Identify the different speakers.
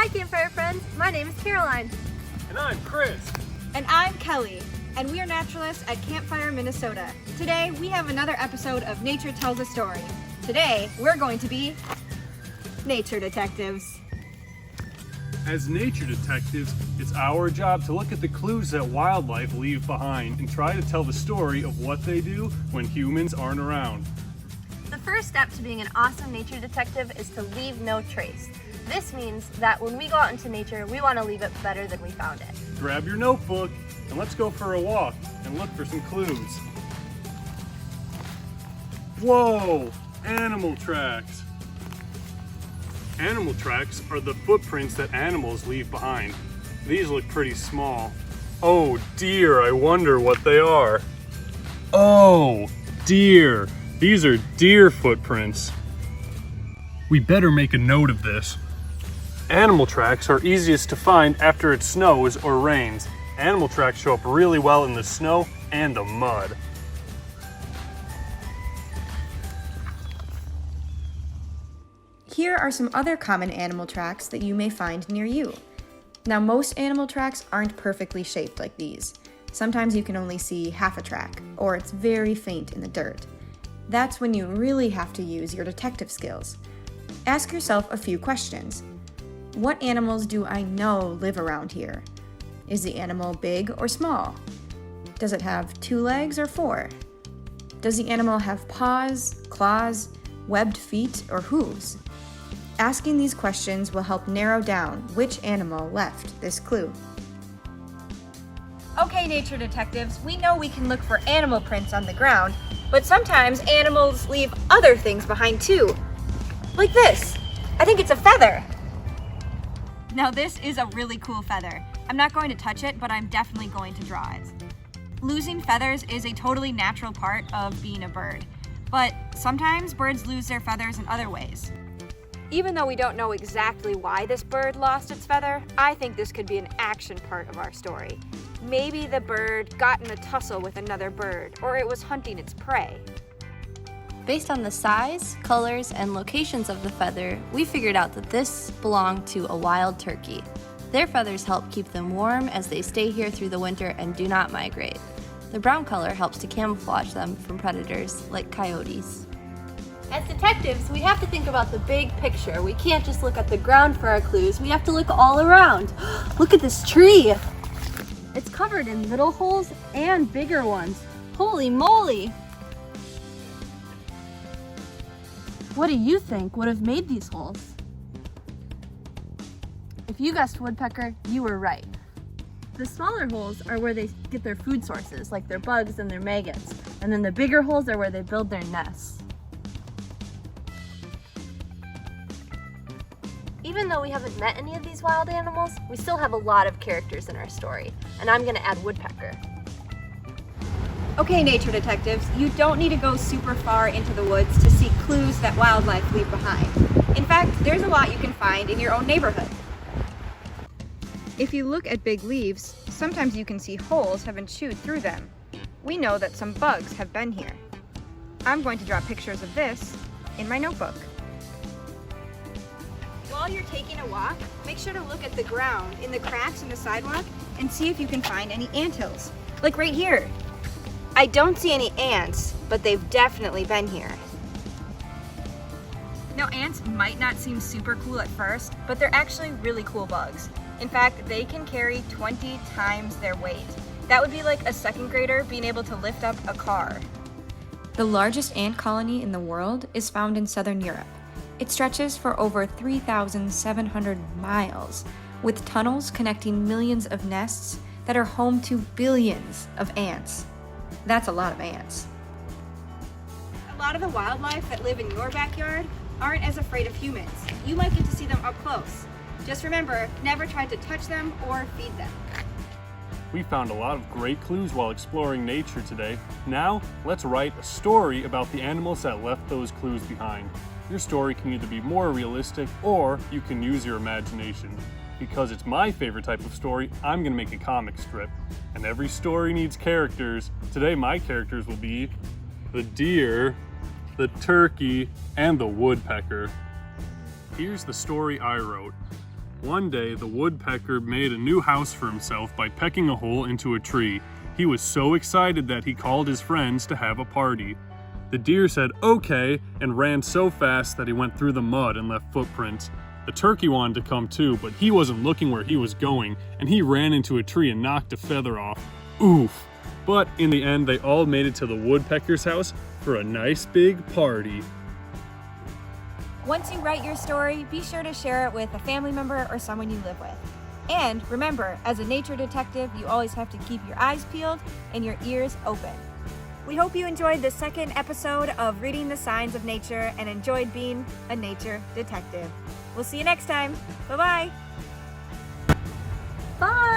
Speaker 1: Hi Campfire friends, my name is Caroline.
Speaker 2: And I'm Chris.
Speaker 3: And I'm Kelly, and we are naturalists at Campfire, Minnesota. Today, we have another episode of Nature Tells a Story. Today, we're going to be nature detectives.
Speaker 2: As nature detectives, it's our job to look at the clues that wildlife leave behind and try to tell the story of what they do when humans aren't around.
Speaker 1: The first step to being an awesome nature detective is to leave no trace. This means that when we go out into nature, we want to leave it better than we found it.
Speaker 2: Grab your notebook and let's go for a walk and look for some clues. Whoa! Animal tracks! Animal tracks are the footprints that animals leave behind. These look pretty small. Oh dear, I wonder what they are. Oh dear, these are deer footprints. We better make a note of this. Animal tracks are easiest to find after it snows or rains. Animal tracks show up really well in the snow and the mud.
Speaker 3: Here are some other common animal tracks that you may find near you. Now, most animal tracks aren't perfectly shaped like these. Sometimes you can only see half a track, or it's very faint in the dirt. That's when you really have to use your detective skills. Ask yourself a few questions. What animals do I know live around here? Is the animal big or small? Does it have 2 legs or 4? Does the animal have paws, claws, webbed feet, or hooves? Asking these questions will help narrow down which animal left this clue. Okay, nature detectives, we know we can look for animal prints on the ground, but sometimes animals leave other things behind too. Like this. I think it's a feather. Now this is a really cool feather. I'm not going to touch it, but I'm definitely going to draw it. Losing feathers is a totally natural part of being a bird, but sometimes birds lose their feathers in other ways. Even though we don't know exactly why this bird lost its feather, I think this could be an action part of our story. Maybe the bird got in a tussle with another bird, or it was hunting its prey.
Speaker 4: Based on the size, colors, and locations of the feather, we figured out that this belonged to a wild turkey. Their feathers help keep them warm as they stay here through the winter and do not migrate. The brown color helps to camouflage them from predators like coyotes.
Speaker 1: As detectives, we have to think about the big picture. We can't just look at the ground for our clues. We have to look all around. Look at this tree. It's covered in little holes and bigger ones. Holy moly! What do you think would have made these holes? If you guessed woodpecker, you were right. The smaller holes are where they get their food sources, like their bugs and their maggots. And then the bigger holes are where they build their nests. Even though we haven't met any of these wild animals, we still have a lot of characters in our story, and I'm gonna add woodpecker.
Speaker 3: Okay, nature detectives, you don't need to go super far into the woods to see clues that wildlife leave behind. In fact, there's a lot you can find in your own neighborhood. If you look at big leaves, sometimes you can see holes have been chewed through them. We know that some bugs have been here. I'm going to draw pictures of this in my notebook. While you're taking a walk, make sure to look at the ground in the cracks in the sidewalk and see if you can find any anthills, like right here. I don't see any ants, but they've definitely been here. Now, ants might not seem super cool at first, but they're actually really cool bugs. In fact, they can carry 20 times their weight. That would be like a second grader being able to lift up a car. The largest ant colony in the world is found in southern Europe. It stretches for over 3,700 miles, with tunnels connecting millions of nests that are home to billions of ants. That's a lot of ants. A lot of the wildlife that live in your backyard aren't as afraid of humans. You might get to see them up close. Just remember, never try to touch them or feed them.
Speaker 2: We found a lot of great clues while exploring nature today. Now, let's write a story about the animals that left those clues behind. Your story can either be more realistic or you can use your imagination. Because it's my favorite type of story, I'm gonna make a comic strip. And every story needs characters. Today my characters will be the deer, the turkey, and the woodpecker. Here's the story I wrote. One day, the woodpecker made a new house for himself by pecking a hole into a tree. He was so excited that he called his friends to have a party. The deer said okay and ran so fast that he went through the mud and left footprints. The turkey wanted to come too, but he wasn't looking where he was going, and he ran into a tree and knocked a feather off. Oof! But in the end, they all made it to the woodpecker's house for a nice big party.
Speaker 3: Once you write your story, be sure to share it with a family member or someone you live with. And remember, as a nature detective, you always have to keep your eyes peeled and your ears open. We hope you enjoyed the second episode of Reading the Signs of Nature and enjoyed being a nature detective. We'll see you next time. Bye-bye.
Speaker 1: Bye!